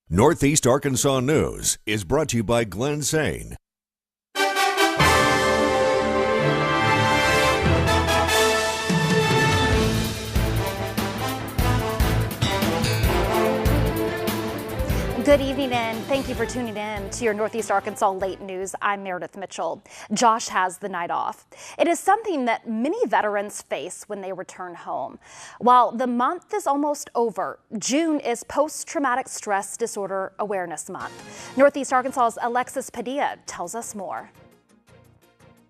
Northeast Arkansas News is brought to you by Glenn Sain. Good evening and thank you for tuning in to your Northeast Arkansas Late News. I'm Meredith Mitchell. Josh has the night off. It is something that many veterans face when they return home. While the month is almost over, June is Post-Traumatic Stress Disorder Awareness Month. Northeast Arkansas's Alexis Padilla tells us more.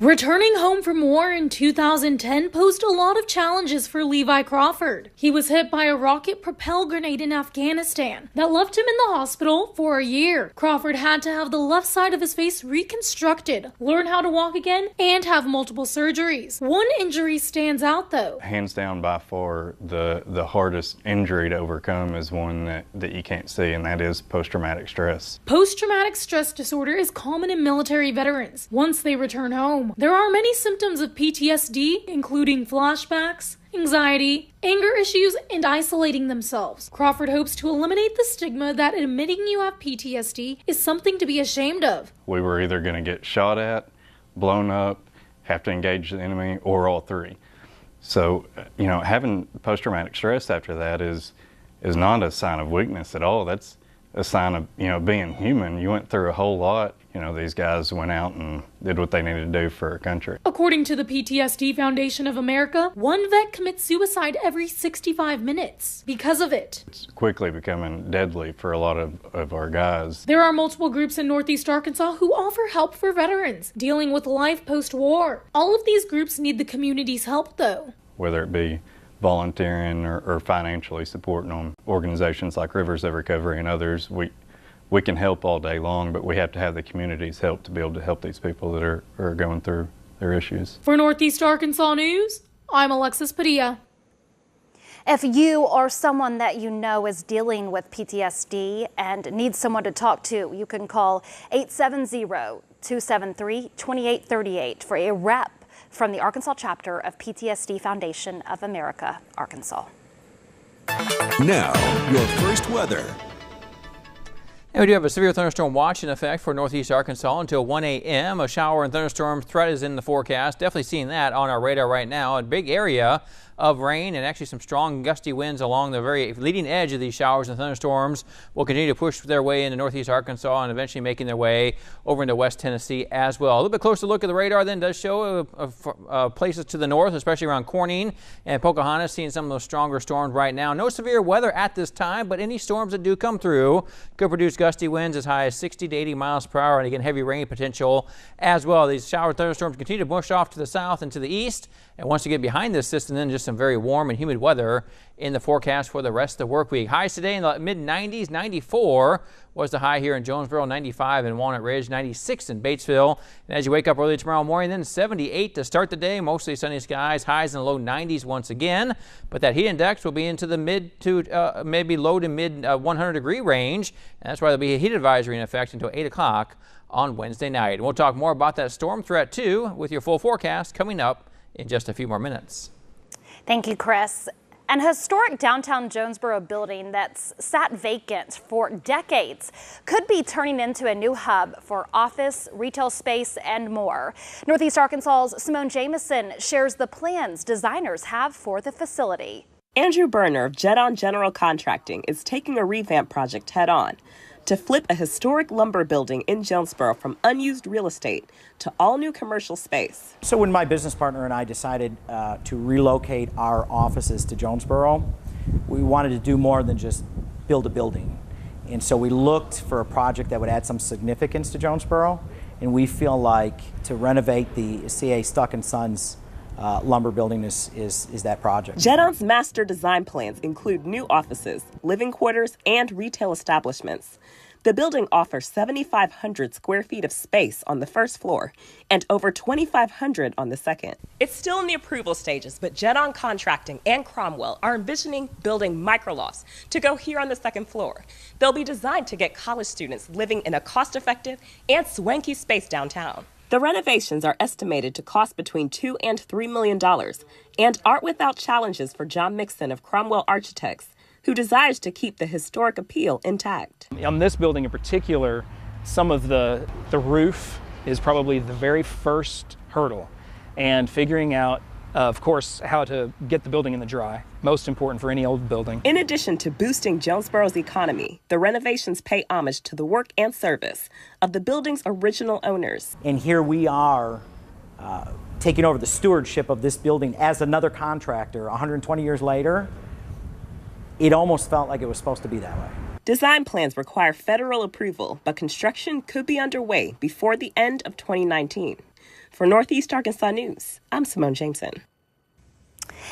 Returning home from war in 2010 posed a lot of challenges for Levi Crawford. He was hit by a rocket-propelled grenade in Afghanistan that left him in the hospital for a year. Crawford had to have the left side of his face reconstructed, learn how to walk again, and have multiple surgeries. One injury stands out though. Hands down, by far, the hardest injury to overcome is one that you can't see, and that is post-traumatic stress. Post-traumatic stress disorder is common in military veterans once they return home. There are many symptoms of PTSD, including flashbacks, anxiety, anger issues, and isolating themselves. Crawford hopes to eliminate the stigma that admitting you have PTSD is something to be ashamed of. We were either going to get shot at, blown up, have to engage the enemy, or all three. So, having post-traumatic stress after that is not a sign of weakness at all. That's a sign of, being human. You went through a whole lot. These guys went out and did what they needed to do for our country. According to the PTSD Foundation of America, one vet commits suicide every 65 minutes because of it. It's quickly becoming deadly for a lot of our guys. There are multiple groups in Northeast Arkansas who offer help for veterans dealing with life post-war. All of these groups need the community's help, though. Whether it be volunteering or financially supporting them, organizations like Rivers of Recovery and others, we can help all day long, but we have to have the community's help to be able to help these people that are going through their issues. For Northeast Arkansas News, I'm Alexis Padilla. If you or someone that you know is dealing with PTSD and needs someone to talk to, you can call 870-273-2838 for a rep from the Arkansas chapter of PTSD Foundation of America, Arkansas. Now, your first weather. And we do have a severe thunderstorm watch in effect for Northeast Arkansas until 1 a.m. A shower and thunderstorm threat is in the forecast. Definitely seeing that on our radar right now. A big area of rain and actually some strong gusty winds along the very leading edge of these showers and thunderstorms will continue to push their way into Northeast Arkansas and eventually making their way over into West Tennessee as well. A little bit closer look at the radar then does show places to the north, especially around Corning and Pocahontas, seeing some of those stronger storms right now. No severe weather at this time, but any storms that do come through could produce gusty winds as high as 60 to 80 miles per hour, and again heavy rain potential as well. These shower thunderstorms continue to push off to the south and to the east, and once you get behind this system, then just some very warm and humid weather in the forecast for the rest of the work week. Highs today in the mid-90s. 94 was the high here in Jonesboro, 95 in Walnut Ridge, 96 in Batesville. And as you wake up early tomorrow morning, then 78 to start the day. Mostly sunny skies, highs in the low 90s once again. But that heat index will be into the mid to maybe low to mid 100 degree range. And that's why there'll be a heat advisory in effect until 8 o'clock on Wednesday night. And we'll talk more about that storm threat too with your full forecast coming up in just a few more minutes. Thank you, Chris. An historic downtown Jonesboro building that's sat vacant for decades could be turning into a new hub for office, retail space, and more. Northeast Arkansas's Simone Jameson shares the plans designers have for the facility. Andrew Berner of Jetton General Contracting is taking a revamp project head-on to flip a historic lumber building in Jonesboro from unused real estate to all-new commercial space. So when my business partner and I decided to relocate our offices to Jonesboro, we wanted to do more than just build a building. And so we looked for a project that would add some significance to Jonesboro, and we feel like to renovate the CA Stuck & Sons lumber building is that project. Jetton's master design plans include new offices, living quarters, and retail establishments. The building offers 7,500 square feet of space on the first floor and over 2,500 on the second. It's still in the approval stages, but Jetton Contracting and Cromwell are envisioning building microlofts to go here on the second floor. They'll be designed to get college students living in a cost-effective and swanky space downtown. The renovations are estimated to cost between $2 and $3 million and aren't without challenges for John Mixon of Cromwell Architects, who desires to keep the historic appeal intact. On this building in particular, some of the roof is probably the very first hurdle, and figuring out, of course, how to get the building in the dry, most important for any old building. In addition to boosting Jonesboro's economy, the renovations pay homage to the work and service of the building's original owners. And here we are taking over the stewardship of this building as another contractor 120 years later. It almost felt like it was supposed to be that way. Design plans require federal approval, but construction could be underway before the end of 2019. For Northeast Arkansas News, I'm Simone Jameson.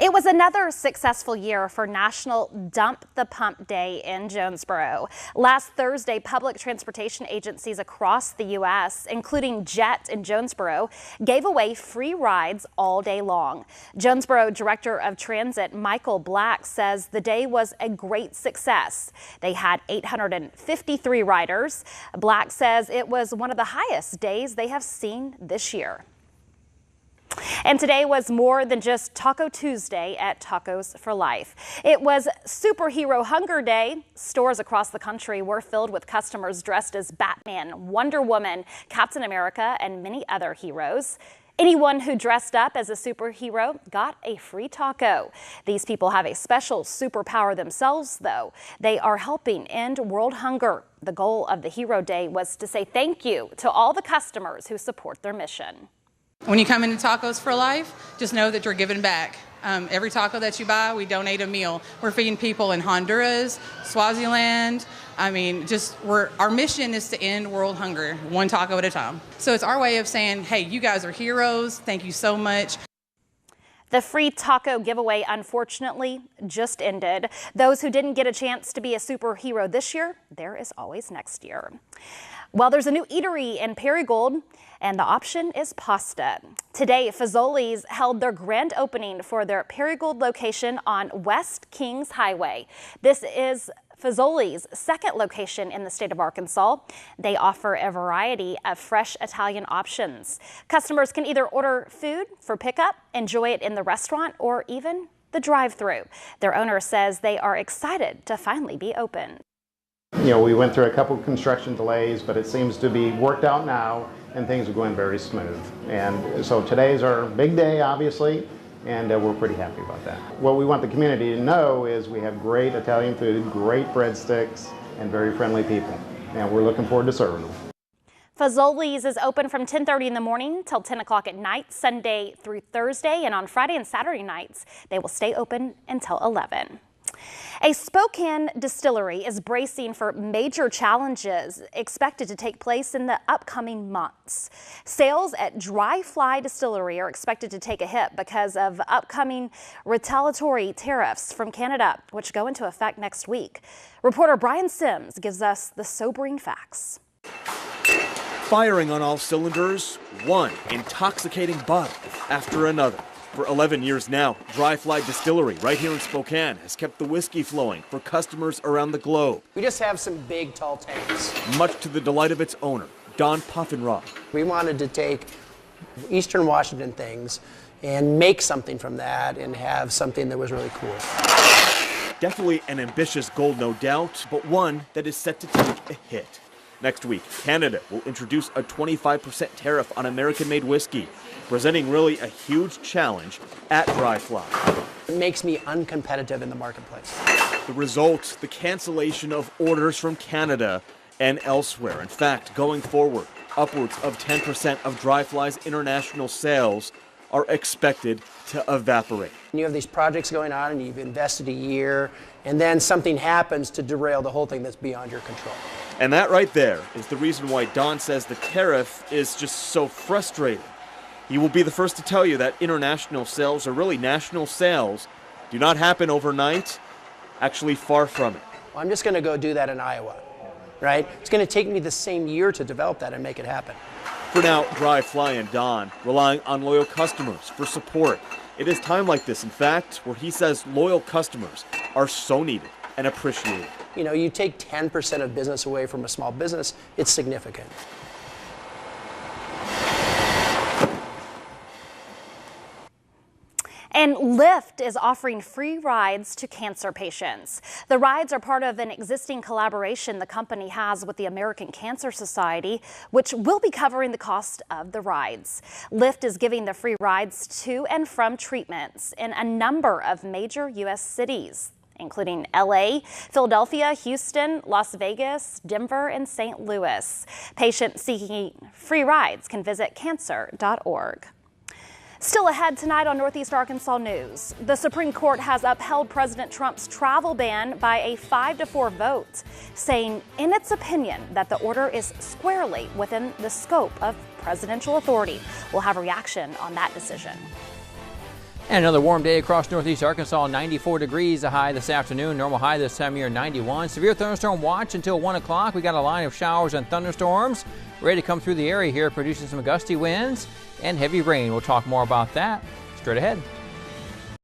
It was another successful year for National Dump the Pump Day in Jonesboro. Last Thursday, public transportation agencies across the U.S., including Jet in Jonesboro, gave away free rides all day long. Jonesboro Director of Transit Michael Black says the day was a great success. They had 853 riders. Black says it was one of the highest days they have seen this year. And today was more than just Taco Tuesday at Tacos for Life. It was Superhero Hunger Day. Stores across the country were filled with customers dressed as Batman, Wonder Woman, Captain America, and many other heroes. Anyone who dressed up as a superhero got a free taco. These people have a special superpower themselves, though. They are helping end world hunger. The goal of the Hero Day was to say thank you to all the customers who support their mission. When you come into Tacos for Life, just know that you're giving back. Every taco that you buy, we donate a meal. We're feeding people in Honduras, Swaziland. Our mission is to end world hunger, one taco at a time. So it's our way of saying, hey, you guys are heroes. Thank you so much. The free taco giveaway, unfortunately, just ended. Those who didn't get a chance to be a superhero this year, there is always next year. Well, there's a new eatery in Perigold, and the option is pasta. Today, Fazoli's held their grand opening for their Perigold location on West Kings Highway. This is Fazoli's second location in the state of Arkansas. They offer a variety of fresh Italian options. Customers can either order food for pickup, enjoy it in the restaurant, or even the drive-thru. Their owner says they are excited to finally be open. You know, we went through a couple of construction delays, but it seems to be worked out now, and things are going very smooth. And so today's our big day, obviously, and we're pretty happy about that. What we want the community to know is we have great Italian food, great breadsticks, and very friendly people. And we're looking forward to serving them. Fazoli's is open from 10:30 in the morning till 10 o'clock at night, Sunday through Thursday, and on Friday and Saturday nights, they will stay open until 11. A Spokane distillery is bracing for major challenges expected to take place in the upcoming months. Sales at Dry Fly Distillery are expected to take a hit because of upcoming retaliatory tariffs from Canada, which go into effect next week. Reporter Brian Sims gives us the sobering facts. Firing on all cylinders, one intoxicating bottle after another. For 11 years now, Dry Fly Distillery right here in Spokane has kept the whiskey flowing for customers around the globe. We just have some big, tall tanks. Much to the delight of its owner, Don Poffenroth. We wanted to take Eastern Washington things and make something from that and have something that was really cool. Definitely an ambitious goal, no doubt, but one that is set to take a hit. Next week, Canada will introduce a 25% tariff on American-made whiskey, presenting really a huge challenge at Dry Fly. It makes me uncompetitive in the marketplace. The result, the cancellation of orders from Canada and elsewhere. In fact, going forward, upwards of 10% of Dry Fly's international sales are expected to evaporate. You have these projects going on and you've invested a year, and then something happens to derail the whole thing that's beyond your control. And that right there is the reason why Don says the tariff is just so frustrating. He will be the first to tell you that international sales, or really national sales, do not happen overnight. Actually, far from it. Well, I'm just going to go do that in Iowa, right? It's going to take me the same year to develop that and make it happen. For now, Dry Fly and Don relying on loyal customers for support. It is time like this, in fact, where he says loyal customers are so needed and appreciated. You know, you take 10% of business away from a small business, it's significant. And Lyft is offering free rides to cancer patients. The rides are part of an existing collaboration the company has with the American Cancer Society, which will be covering the cost of the rides. Lyft is giving the free rides to and from treatments in a number of major U.S. cities, including LA, Philadelphia, Houston, Las Vegas, Denver, and St. Louis. Patients seeking free rides can visit cancer.org. Still ahead tonight on Northeast Arkansas News, the Supreme Court has upheld President Trump's travel ban by a 5-4 vote, saying in its opinion that the order is squarely within the scope of presidential authority. We'll have a reaction on that decision. And another warm day across Northeast Arkansas, 94 degrees, a high this afternoon. Normal high this time of year, 91. Severe thunderstorm watch until 1 o'clock. We got a line of showers and thunderstorms ready to come through the area here, producing some gusty winds and heavy rain. We'll talk more about that straight ahead.